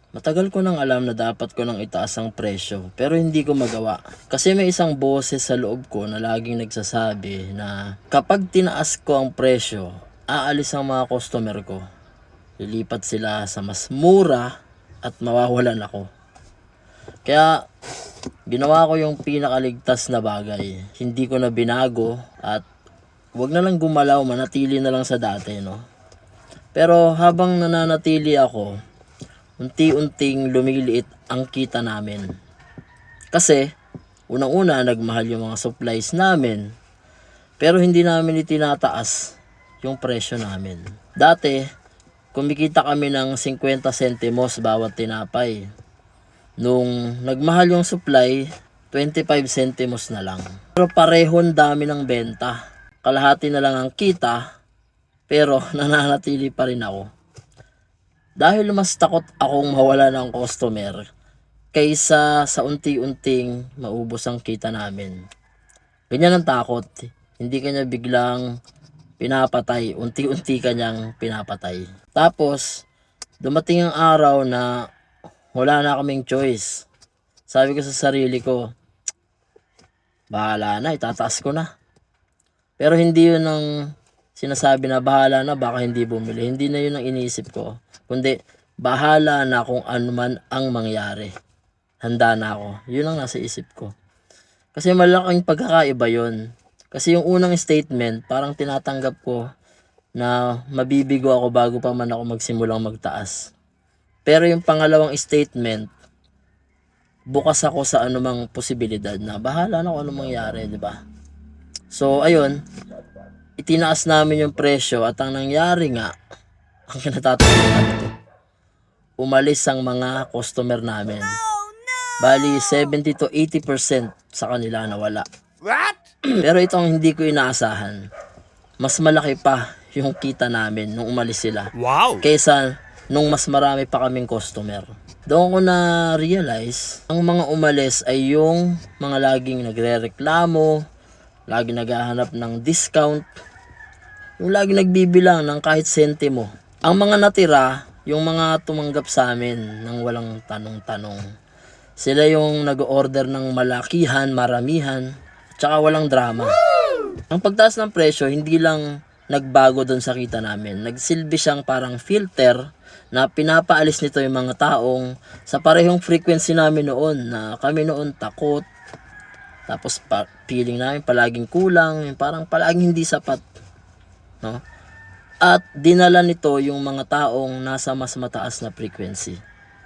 Matagal ko nang alam na dapat ko nang itaas ang presyo pero hindi ko magawa. Kasi may isang boses sa loob ko na laging nagsasabi na kapag tinaas ko ang presyo, aalis ang mga customer ko. Lilipat sila sa mas mura at mawawalan ako. Kaya ginawa ko yung pinakaligtas na bagay. Hindi ko na binago at wag na lang gumalaw, manatili na lang sa dati, no? Pero habang nananatili ako, unti-unting lumiliit ang kita namin. Kasi, unang-una nagmahal yung mga supplies namin, pero hindi namin itinataas yung presyo namin. Dati, kumikita kami ng 50 sentimos bawat tinapay. Nung nagmahal yung supply, 25 sentimos na lang. Pero parehon dami ng benta. Kalahati na lang ang kita, pero nananatili pa rin ako. Dahil mas takot akong mawala ng customer kaysa sa unti-unting maubos ang kita namin. Ganyan ang takot. Hindi kanya biglang pinapatay. Unti-unti kanyang pinapatay. Tapos, dumating ang araw na wala na kaming choice. Sabi ko sa sarili ko, bahala na, itataas ko na. Pero hindi yun ang sinasabi na bahala na, baka hindi bumili. Hindi na yun ang iniisip ko. Kundi, bahala na kung ano man ang mangyari. Handa na ako. Yun ang nasa isip ko. Kasi malaking pagkakaiba yun. Kasi yung unang statement, parang tinatanggap ko na mabibigo ako bago pa man ako magsimulang magtaas. Pero yung pangalawang statement, bukas ako sa anumang posibilidad na bahala na kung ano mangyari, di ba? So, ayun, itinaas namin yung presyo at ang nangyari nga, ang kinatatakutan ko, umalis ang mga customer namin. Bali, 70 to 80% sa kanila nawala. What? Pero itong hindi ko inaasahan, mas malaki pa yung kita namin nung umalis sila. Wow! Kaysa nung mas marami pa kaming customer. Doon ko na realize, ang mga umalis ay yung mga laging nagre-reklamo, laging naghahanap ng discount, yung laging nagbibilang ng kahit sentimo. Ang mga natira, yung mga tumanggap sa amin ng walang tanong-tanong. Sila yung nag-order ng malakihan, maramihan, tsaka walang drama. Ang pagtaas ng presyo, hindi lang nagbago doon sa kita namin. Nagsilbi siyang parang filter na pinapaalis nito yung mga taong sa parehong frequency namin noon, na kami noon takot, tapos feeling namin palaging kulang, yung parang palaging hindi sapat, no? At dinala nito yung mga taong nasa mas mataas na frequency.